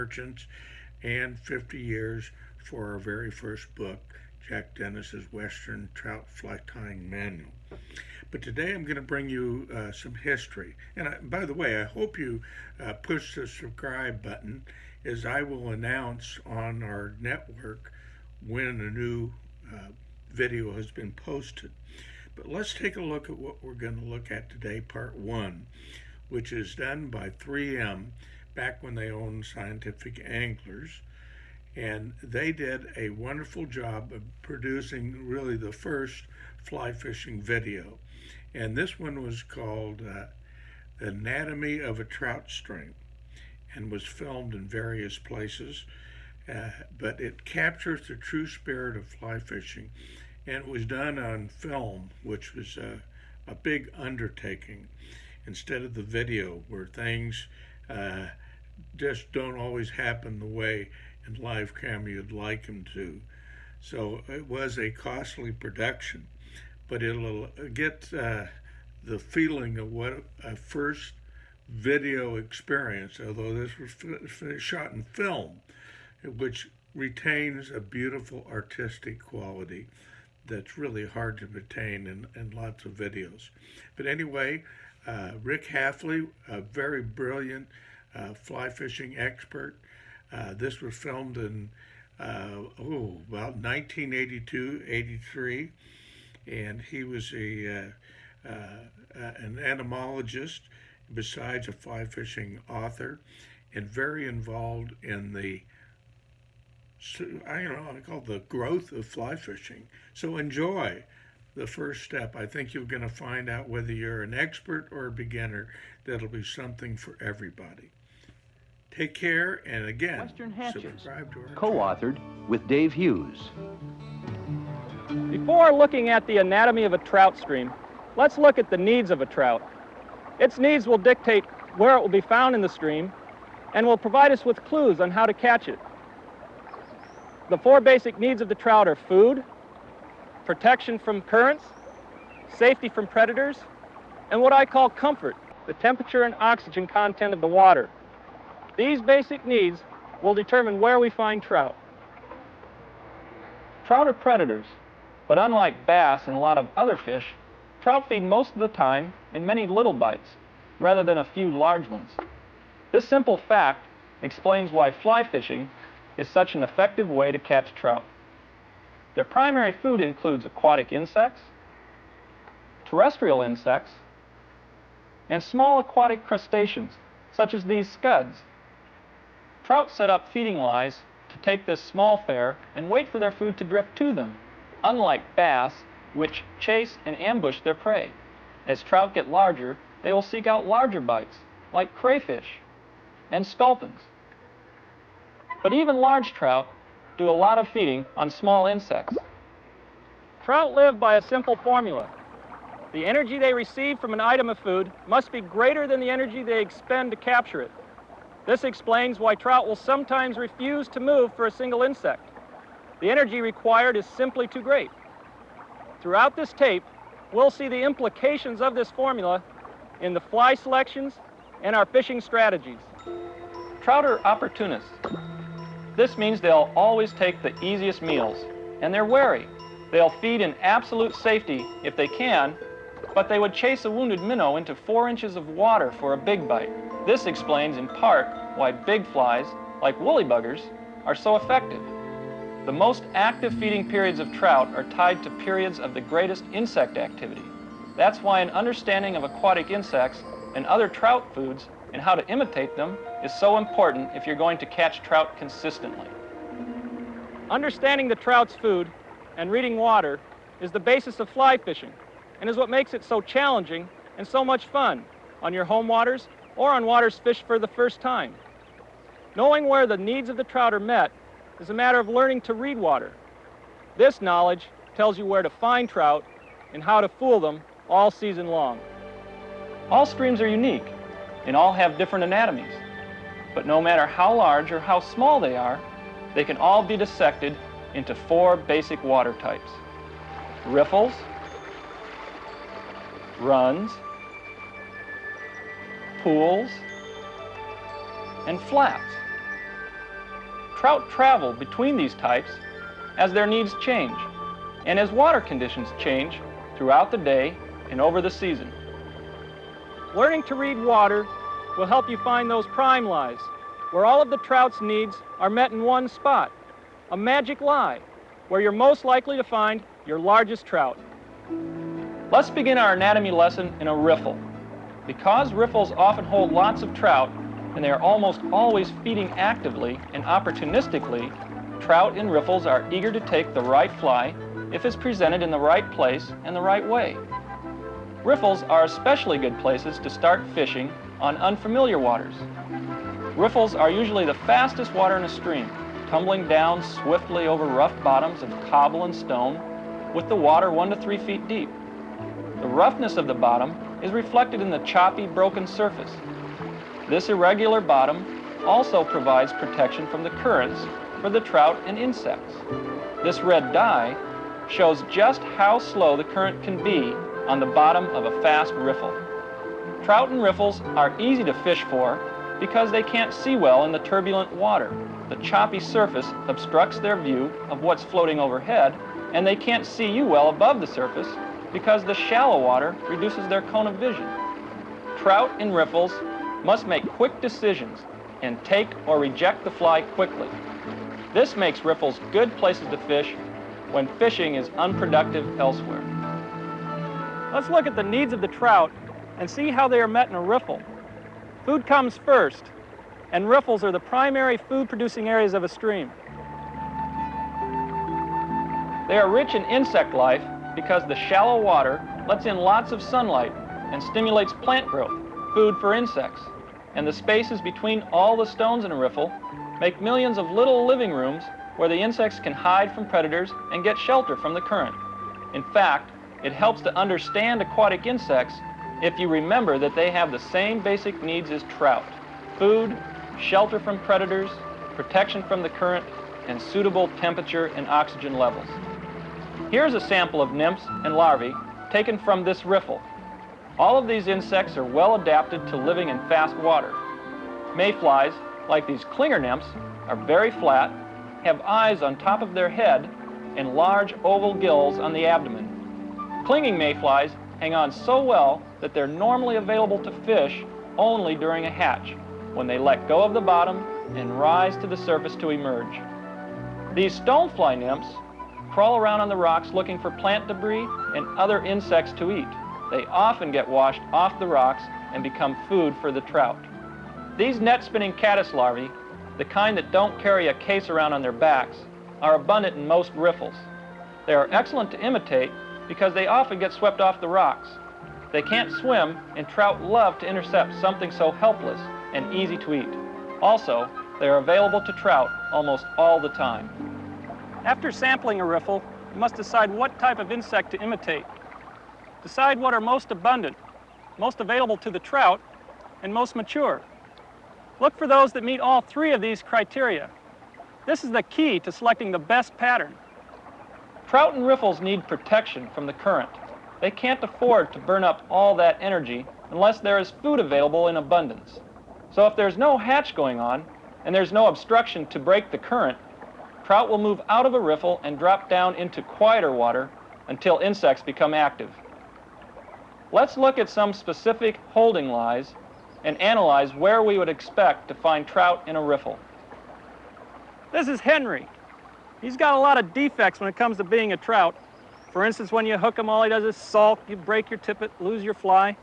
merchants, and 50 years for our very first book, Jack Dennis's Western Trout Fly Tying Manual. But today I'm going to bring you some history. And by the way, I hope you push the subscribe button, as I will announce on our network when a new video has been posted. But let's take a look at what we're going to look at today, part one, which is done by 3M back when they owned Scientific Anglers. And they did a wonderful job of producing really the first fly fishing video. And this one was called The Anatomy of a Trout Stream, and was filmed in various places. But it captures the true spirit of fly fishing, and it was done on film, which was a big undertaking, instead of the video where things just don't always happen the way in live camera you'd like them to. So it was a costly production, but it'll get the feeling of what a first video experience, although this was shot in film, which retains a beautiful artistic quality that's really hard to attain in lots of videos. But anyway, Rick Hafele, a very brilliant fly fishing expert. This was filmed in about 1982-83, and he was an entomologist besides a fly fishing author, and very involved in the I call it the growth of fly fishing. So enjoy the first step. I think you're going to find out whether you're an expert or a beginner, that'll be something for everybody. Take care, and again, subscribe to our co-authored with Dave Hughes. Before looking at the anatomy of a trout stream, let's look at the needs of a trout. Its needs will dictate where it will be found in the stream and will provide us with clues on how to catch it. The four basic needs of the trout are food, protection from currents, safety from predators, and what I call comfort, the temperature and oxygen content of the water. These basic needs will determine where we find trout. Trout are predators, but unlike bass and a lot of other fish, trout feed most of the time in many little bites, rather than a few large ones. This simple fact explains why fly fishing is such an effective way to catch trout. Their primary food includes aquatic insects, terrestrial insects, and small aquatic crustaceans, such as these scuds. Trout set up feeding lies to take this small fare and wait for their food to drift to them, unlike bass, which chase and ambush their prey. As trout get larger, they will seek out larger bites, like crayfish and sculpins. But even large trout do a lot of feeding on small insects. Trout live by a simple formula. The energy they receive from an item of food must be greater than the energy they expend to capture it. This explains why trout will sometimes refuse to move for a single insect. The energy required is simply too great. Throughout this tape, we'll see the implications of this formula in the fly selections and our fishing strategies. Trout are opportunists. This means they'll always take the easiest meals, and they're wary. They'll feed in absolute safety if they can, but they would chase a wounded minnow into 4 inches of water for a big bite. This explains in part why big flies, like woolly buggers, are so effective. The most active feeding periods of trout are tied to periods of the greatest insect activity. That's why an understanding of aquatic insects and other trout foods and how to imitate them is so important if you're going to catch trout consistently. Understanding the trout's food and reading water is the basis of fly fishing, and is what makes it so challenging and so much fun on your home waters or on waters fished for the first time. Knowing where the needs of the trout are met is a matter of learning to read water. This knowledge tells you where to find trout and how to fool them all season long. All streams are unique and all have different anatomies, but no matter how large or how small they are, they can all be dissected into 4 basic water types: riffles, runs, pools, and flats. Trout travel between these types as their needs change and as water conditions change throughout the day and over the season. Learning to read water will help you find those prime lies where all of the trout's needs are met in one spot, a magic lie where you're most likely to find your largest trout. Let's begin our anatomy lesson in a riffle. Because riffles often hold lots of trout and they are almost always feeding actively and opportunistically, trout in riffles are eager to take the right fly if it's presented in the right place and the right way. Riffles are especially good places to start fishing on unfamiliar waters. Riffles are usually the fastest water in a stream, tumbling down swiftly over rough bottoms of cobble and stone with the water 1 to 3 feet deep. The roughness of the bottom is reflected in the choppy, broken surface. This irregular bottom also provides protection from the currents for the trout and insects. This red dye shows just how slow the current can be on the bottom of a fast riffle. Trout and riffles are easy to fish for because they can't see well in the turbulent water. The choppy surface obstructs their view of what's floating overhead, and they can't see you well above the surface because the shallow water reduces their cone of vision. Trout in riffles must make quick decisions and take or reject the fly quickly. This makes riffles good places to fish when fishing is unproductive elsewhere. Let's look at the needs of the trout and see how they are met in a riffle. Food comes first, and riffles are the primary food-producing areas of a stream. They are rich in insect life because the shallow water lets in lots of sunlight and stimulates plant growth, food for insects. And the spaces between all the stones in a riffle make millions of little living rooms where the insects can hide from predators and get shelter from the current. In fact, it helps to understand aquatic insects if you remember that they have the same basic needs as trout: food, shelter from predators, protection from the current, and suitable temperature and oxygen levels. Here's a sample of nymphs and larvae taken from this riffle. All of these insects are well adapted to living in fast water. Mayflies, like these clinger nymphs, are very flat, have eyes on top of their head, and large oval gills on the abdomen. Clinging mayflies hang on so well that they're normally available to fish only during a hatch, when they let go of the bottom and rise to the surface to emerge. These stonefly nymphs crawl around on the rocks looking for plant debris and other insects to eat. They often get washed off the rocks and become food for the trout. These net-spinning caddis larvae, the kind that don't carry a case around on their backs, are abundant in most riffles. They are excellent to imitate because they often get swept off the rocks. They can't swim, and trout love to intercept something so helpless and easy to eat. Also, they are available to trout almost all the time. After sampling a riffle, you must decide what type of insect to imitate. Decide what are most abundant, most available to the trout, and most mature. Look for those that meet all three of these criteria. This is the key to selecting the best pattern. Trout and riffles need protection from the current. They can't afford to burn up all that energy unless there is food available in abundance. So if there's no hatch going on and there's no obstruction to break the current, trout will move out of a riffle and drop down into quieter water until insects become active. Let's look at some specific holding lies and analyze where we would expect to find trout in a riffle. This is Henry. He's got a lot of defects when it comes to being a trout. For instance, when you hook him, all he does is sulk, you break your tippet, lose your fly.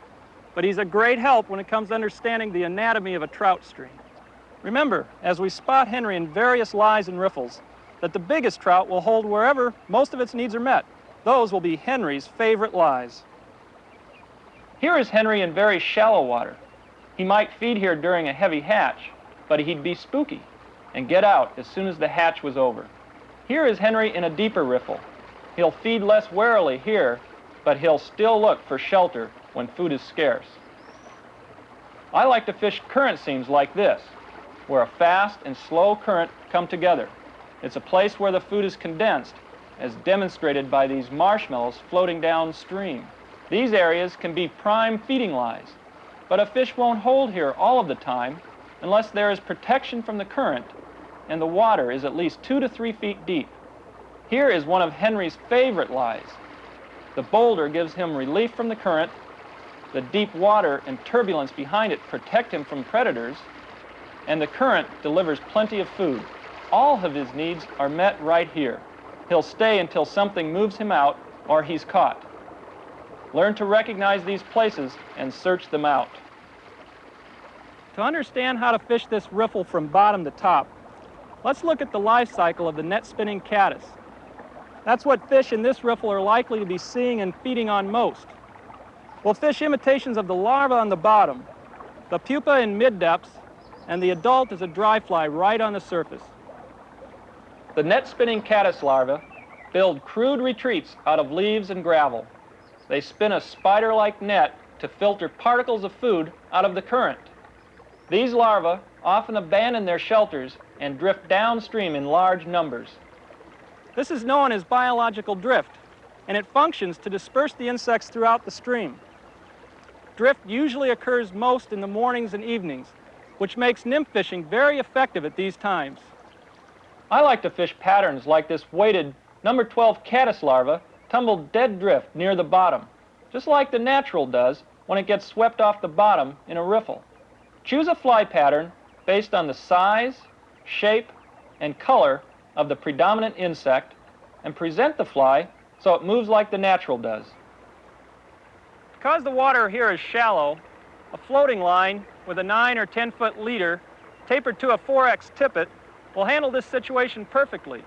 But he's a great help when it comes to understanding the anatomy of a trout stream. Remember, as we spot Henry in various lies and riffles, that the biggest trout will hold wherever most of its needs are met. Those will be Henry's favorite lies. Here is Henry in very shallow water. He might feed here during a heavy hatch, but he'd be spooky and get out as soon as the hatch was over. Here is Henry in a deeper riffle. He'll feed less warily here, but he'll still look for shelter when food is scarce. I like to fish current seams like this, where a fast and slow current come together. It's a place where the food is condensed, as demonstrated by these marshmallows floating downstream. These areas can be prime feeding lies, but a fish won't hold here all of the time unless there is protection from the current and the water is at least 2 to 3 feet deep. Here is one of Henry's favorite lies. The boulder gives him relief from the current, the deep water and turbulence behind it protect him from predators, and the current delivers plenty of food. All of his needs are met right here. He'll stay until something moves him out or he's caught. Learn to recognize these places and search them out. To understand how to fish this riffle from bottom to top, let's look at the life cycle of the net spinning caddis. That's what fish in this riffle are likely to be seeing and feeding on most. We'll fish imitations of the larva on the bottom, the pupa in mid-depths, and the adult is a dry fly right on the surface. The net spinning caddis larvae build crude retreats out of leaves and gravel. They spin a spider-like net to filter particles of food out of the current. These larvae often abandon their shelters and drift downstream in large numbers. This is known as biological drift, and it functions to disperse the insects throughout the stream. Drift usually occurs most in the mornings and evenings, which makes nymph fishing very effective at these times. I like to fish patterns like this weighted number 12 caddis larva tumbled dead drift near the bottom, just like the natural does when it gets swept off the bottom in a riffle. Choose a fly pattern based on the size, shape, and color of the predominant insect and present the fly so it moves like the natural does. Because the water here is shallow, a floating line with a 9 or 10 foot leader tapered to a 4X tippet will handle this situation perfectly.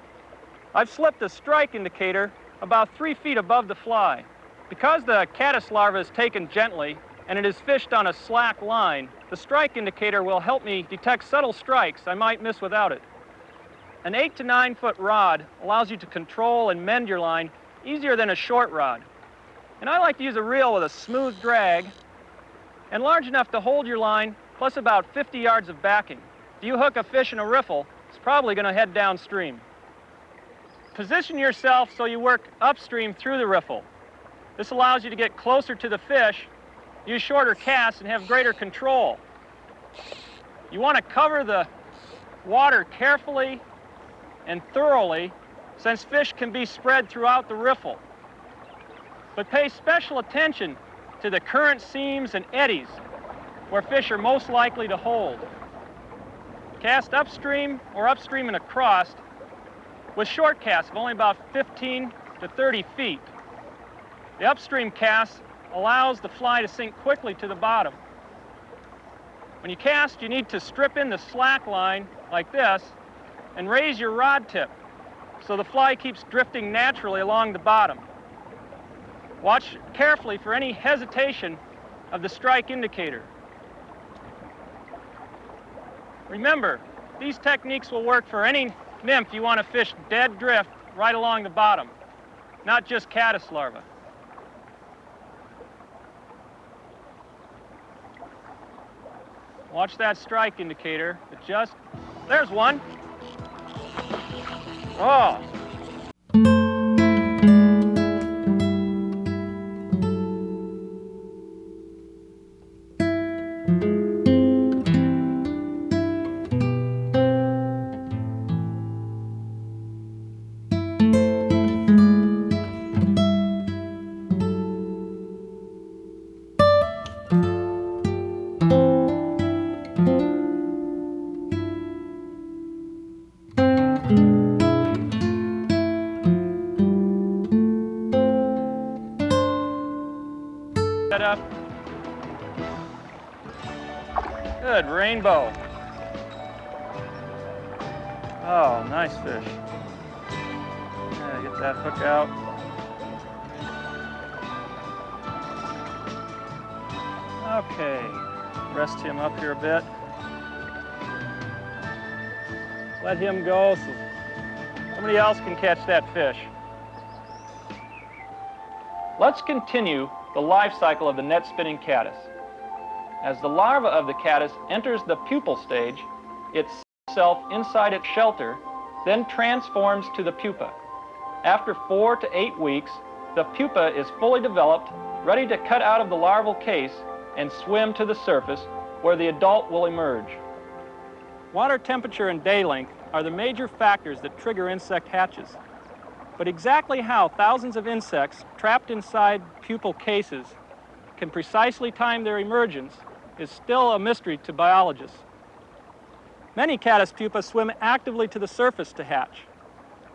I've slipped a strike indicator about 3 feet above the fly. Because the caddis larva is taken gently and it is fished on a slack line, the strike indicator will help me detect subtle strikes I might miss without it. An 8 to 9 foot rod allows you to control and mend your line easier than a short rod. And I like to use a reel with a smooth drag and large enough to hold your line plus about 50 yards of backing. If you hook a fish in a riffle, it's probably going to head downstream. Position yourself so you work upstream through the riffle. This allows you to get closer to the fish, use shorter casts, and have greater control. You want to cover the water carefully and thoroughly, since fish can be spread throughout the riffle. But pay special attention to the current seams and eddies where fish are most likely to hold. Cast upstream or upstream and across with short casts of only about 15 to 30 feet. The upstream cast allows the fly to sink quickly to the bottom. When you cast, you need to strip in the slack line like this and raise your rod tip so the fly keeps drifting naturally along the bottom. Watch carefully for any hesitation of the strike indicator. Remember, these techniques will work for any nymph you want to fish dead drift right along the bottom, not just caddis larvae. Watch that strike indicator. There's one. Oh. Up. Good, rainbow. Oh, nice fish. Yeah, get that hook out. Okay, rest him up here a bit. Let him go so somebody else can catch that fish. Let's continue the life cycle of the net spinning caddis. As the larva of the caddis enters the pupal stage, it sets itself inside its shelter, then transforms to the pupa. After 4 to 8 weeks, the pupa is fully developed, ready to cut out of the larval case and swim to the surface, where the adult will emerge. Water temperature and day length are the major factors that trigger insect hatches. But exactly how thousands of insects trapped inside pupal cases can precisely time their emergence is still a mystery to biologists. Many caddis pupae swim actively to the surface to hatch.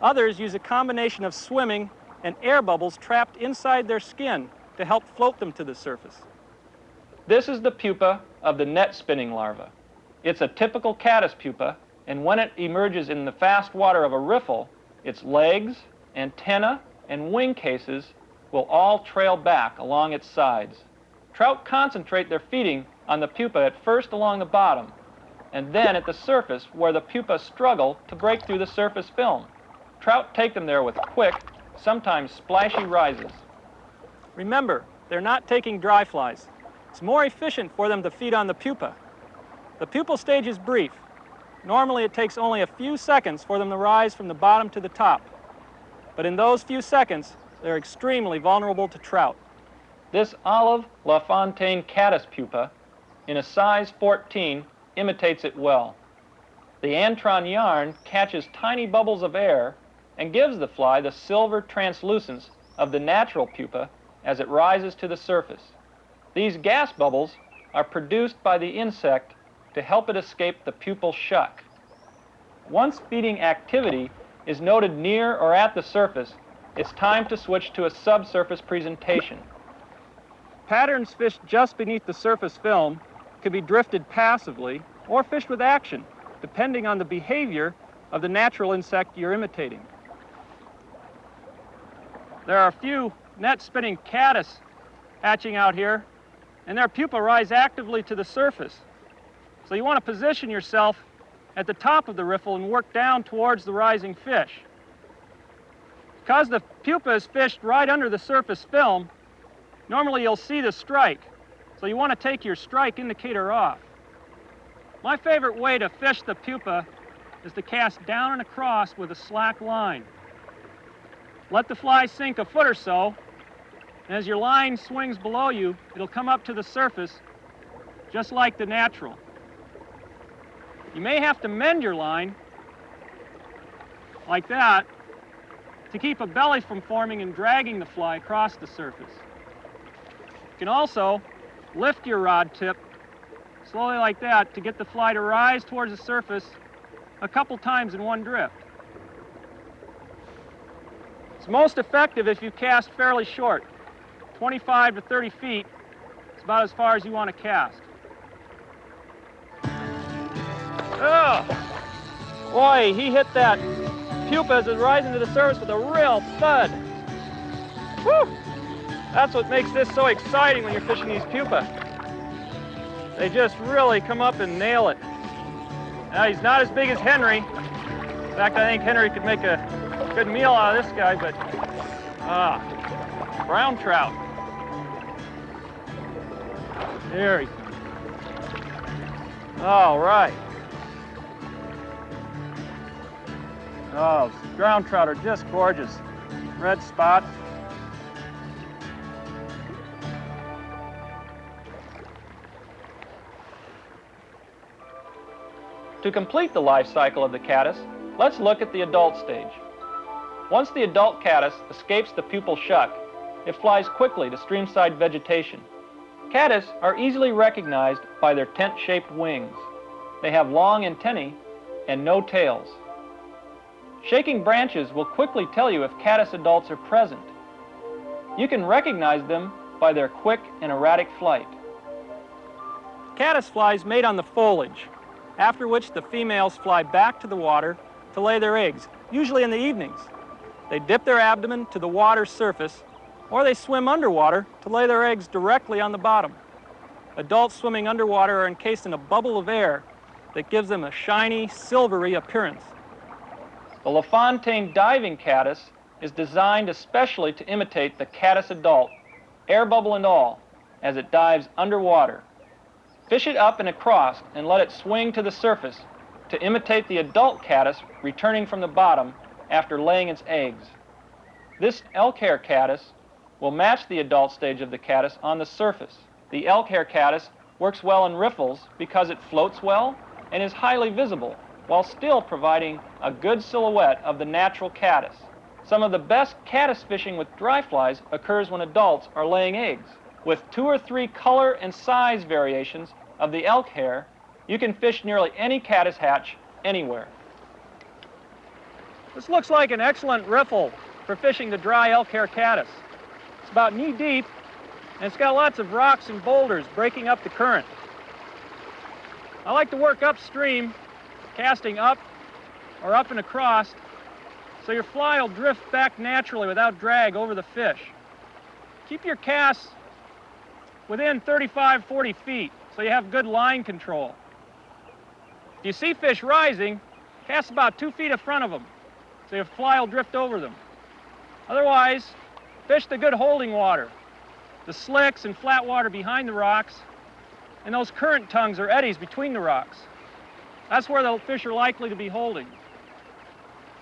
Others use a combination of swimming and air bubbles trapped inside their skin to help float them to the surface. This is the pupa of the net spinning larva. It's a typical caddis pupa, and when it emerges in the fast water of a riffle, its legs, antenna, and wing cases will all trail back along its sides. Trout concentrate their feeding on the pupa at first along the bottom, and then at the surface where the pupa struggle to break through the surface film. Trout take them there with quick, sometimes splashy rises. Remember, they're not taking dry flies. It's more efficient for them to feed on the pupa. The pupal stage is brief. Normally it takes only a few seconds for them to rise from the bottom to the top. But in those few seconds, they're extremely vulnerable to trout. This olive LaFontaine caddis pupa, in a size 14, imitates it well. The antron yarn catches tiny bubbles of air and gives the fly the silver translucence of the natural pupa as it rises to the surface. These gas bubbles are produced by the insect to help it escape the pupal shuck. Once feeding activity is noted near or at the surface, it's time to switch to a subsurface presentation. Patterns fished just beneath the surface film could be drifted passively or fished with action, depending on the behavior of the natural insect you're imitating. There are a few net-spinning caddis hatching out here, and their pupa rise actively to the surface. So you want to position yourself at the top of the riffle and work down towards the rising fish. Because the pupa is fished right under the surface film, normally you'll see the strike, so you want to take your strike indicator off. My favorite way to fish the pupa is to cast down and across with a slack line. Let the fly sink a foot or so, and as your line swings below you, it'll come up to the surface just like the natural. You may have to mend your line like that to keep a belly from forming and dragging the fly across the surface. You can also lift your rod tip slowly like that to get the fly to rise towards the surface a couple times in one drift. It's most effective if you cast fairly short. 25 to 30 feet is about as far as you want to cast. Oh! Boy, he hit that pupa as it's rising to the surface with a real thud. Whew! That's what makes this so exciting when you're fishing these pupa. They just really come up and nail it. Now, he's not as big as Henry. In fact, I think Henry could make a good meal out of this guy, but brown trout. There he comes. All right. Oh, ground trout are just gorgeous. Red spot. To complete the life cycle of the caddis, let's look at the adult stage. Once the adult caddis escapes the pupal shuck, it flies quickly to streamside vegetation. Caddis are easily recognized by their tent-shaped wings. They have long antennae and no tails. Shaking branches will quickly tell you if caddis adults are present. You can recognize them by their quick and erratic flight. Caddis flies mate on the foliage, after which the females fly back to the water to lay their eggs, usually in the evenings. They dip their abdomen to the water's surface, or they swim underwater to lay their eggs directly on the bottom. Adults swimming underwater are encased in a bubble of air that gives them a shiny, silvery appearance. The LaFontaine diving caddis is designed especially to imitate the caddis adult, air bubble and all, as it dives underwater. Fish it up and across and let it swing to the surface to imitate the adult caddis returning from the bottom after laying its eggs. This elk hair caddis will match the adult stage of the caddis on the surface. The elk hair caddis works well in riffles because it floats well and is highly visible. while still providing a good silhouette of the natural caddis. Some of the best caddis fishing with dry flies occurs when adults are laying eggs. With 2 or 3 color and size variations of the elk hair, you can fish nearly any caddis hatch anywhere. This looks like an excellent riffle for fishing the dry elk hair caddis. It's about knee deep, and it's got lots of rocks and boulders breaking up the current. I like to work upstream, casting up or up and across, so your fly will drift back naturally without drag over the fish. Keep your casts within 35-40 feet so you have good line control. If you see fish rising, cast about 2 feet in front of them so your fly will drift over them. Otherwise, fish the good holding water, the slicks and flat water behind the rocks, and those current tongues or eddies between the rocks. That's where the fish are likely to be holding.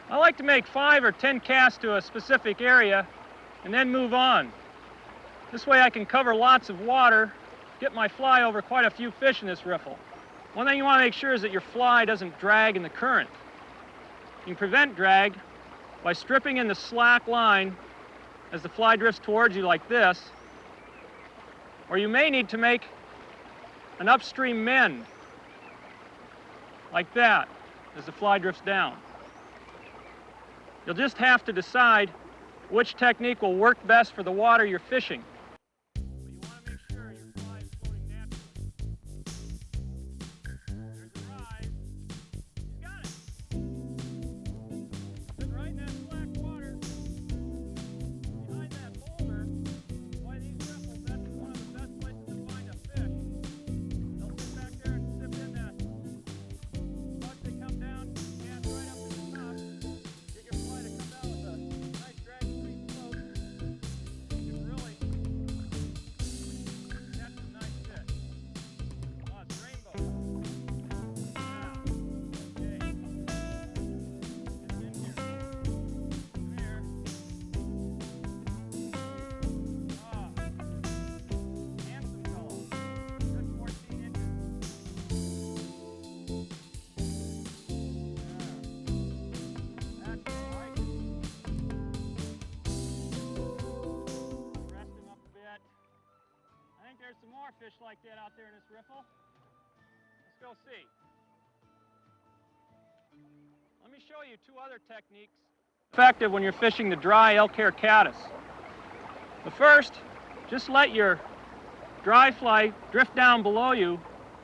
I like to make 5 or 10 casts to a specific area and then move on. This way I can cover lots of water, get my fly over quite a few fish in this riffle. One thing you want to make sure is that your fly doesn't drag in the current. You can prevent drag by stripping in the slack line as the fly drifts towards you like this, or you may need to make an upstream mend like that as the fly drifts down. You'll just have to decide which technique will work best for the water you're fishing. But you want to make sure your fly is floating naturally. There's a rise. You got it. Sit right in that slack water behind that boulder. Why these riffles, that's one of the best places to find a fish. They'll sit back there and sip in that. Once they come down, cast right up to the top. Get your fly to come down with a nice drag-free float. You can really catch some nice fish. Oh, it's rainbow. Yeah. Okay. Get in here. Come here. Ah. Handsome fellow. Good 14 inches. That's right. Rest him up a bit. I think there's some more fish like that out there in this riffle. Let's go see. Let me show you 2 other techniques effective when you're fishing the dry elk hair caddis. The first, just let your dry fly drift down below you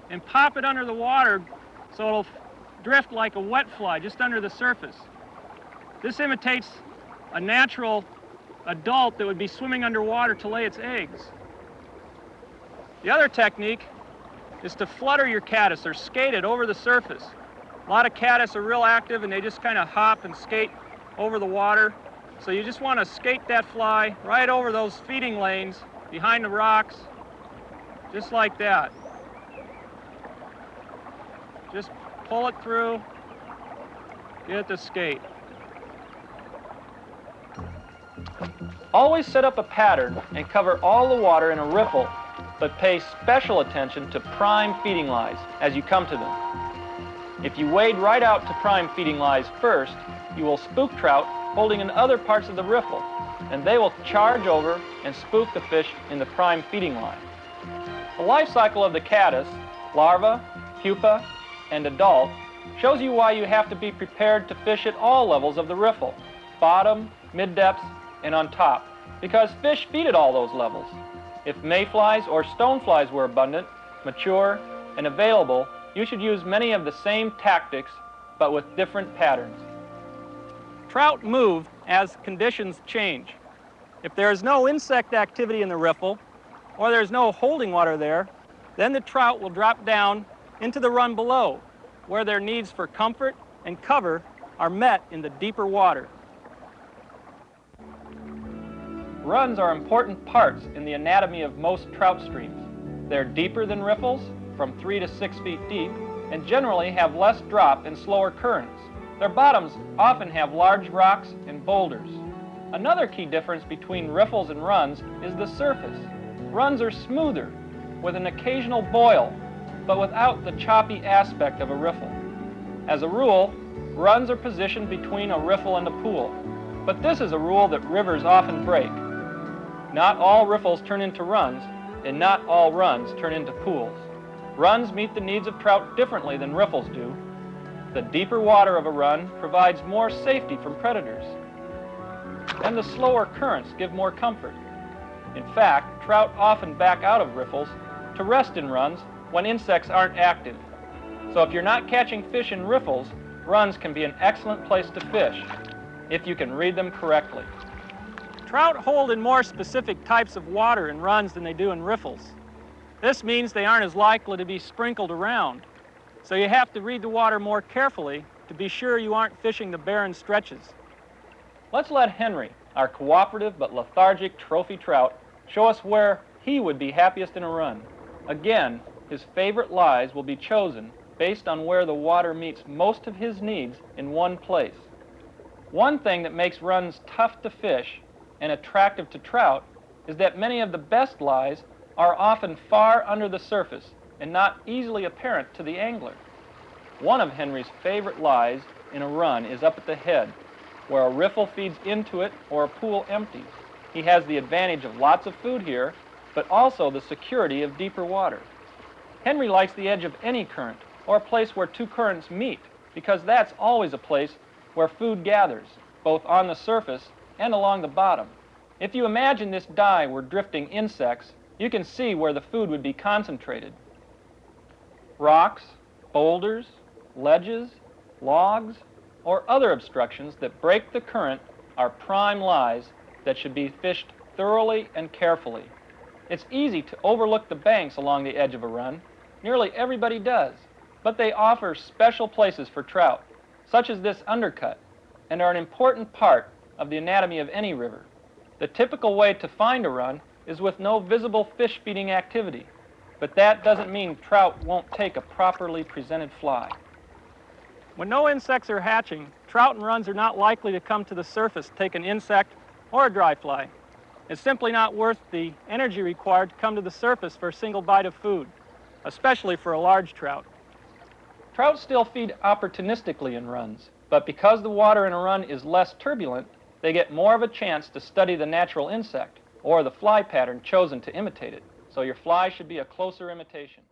and pop it under the water so it'll drift like a wet fly just under the surface. This imitates a natural adult that would be swimming underwater to lay its eggs. The other technique is to flutter your caddis or skate it over the surface. A lot of caddis are real active and they just kind of hop and skate over the water. So you just want to skate that fly right over those feeding lanes behind the rocks, just like that. Just pull it through, get it to skate. Always set up a pattern and cover all the water in a riffle, but pay special attention to prime feeding lies as you come to them. If you wade right out to prime feeding lies first, you will spook trout holding in other parts of the riffle, and they will charge over and spook the fish in the prime feeding line. The life cycle of the caddis, larva, pupa, and adult, shows you why you have to be prepared to fish at all levels of the riffle, bottom, mid-depths, and on top, because fish feed at all those levels. If mayflies or stoneflies were abundant, mature, and available, you should use many of the same tactics, but with different patterns. Trout move as conditions change. If there is no insect activity in the riffle, or there's no holding water there, then the trout will drop down into the run below, where their needs for comfort and cover are met in the deeper water. Runs are important parts in the anatomy of most trout streams. They're deeper than riffles, from 3 to 6 feet deep, and generally have less drop and slower currents. Their bottoms often have large rocks and boulders. Another key difference between riffles and runs is the surface. Runs are smoother, with an occasional boil, but without the choppy aspect of a riffle. As a rule, runs are positioned between a riffle and a pool, but this is a rule that rivers often break. Not all riffles turn into runs, and not all runs turn into pools. Runs meet the needs of trout differently than riffles do. The deeper water of a run provides more safety from predators, and the slower currents give more comfort. In fact, trout often back out of riffles to rest in runs when insects aren't active. So if you're not catching fish in riffles, runs can be an excellent place to fish if you can read them correctly. Trout hold in more specific types of water in runs than they do in riffles. This means they aren't as likely to be sprinkled around. So you have to read the water more carefully to be sure you aren't fishing the barren stretches. Let's let Henry, our cooperative but lethargic trophy trout, show us where he would be happiest in a run. Again, his favorite lies will be chosen based on where the water meets most of his needs in one place. One thing that makes runs tough to fish and attractive to trout is that many of the best lies are often far under the surface and not easily apparent to the angler. One of Henry's favorite lies in a run is up at the head, where a riffle feeds into it or a pool empties. He has the advantage of lots of food here, but also the security of deeper water. Henry likes the edge of any current, or a place where two currents meet, because that's always a place where food gathers, both on the surface and along the bottom. If you imagine this dye were drifting insects, you can see where the food would be concentrated. Rocks, boulders, ledges, logs, or other obstructions that break the current are prime lies that should be fished thoroughly and carefully. It's easy to overlook the banks along the edge of a run. Nearly everybody does, but they offer special places for trout, such as this undercut, and are an important part of the anatomy of any river. The typical way to find a run is with no visible fish feeding activity, but that doesn't mean trout won't take a properly presented fly. When no insects are hatching, trout and runs are not likely to come to the surface to take an insect or a dry fly. It's simply not worth the energy required to come to the surface for a single bite of food, especially for a large trout. Trout still feed opportunistically in runs, but because the water in a run is less turbulent, they get more of a chance to study the natural insect or the fly pattern chosen to imitate it. So your fly should be a closer imitation.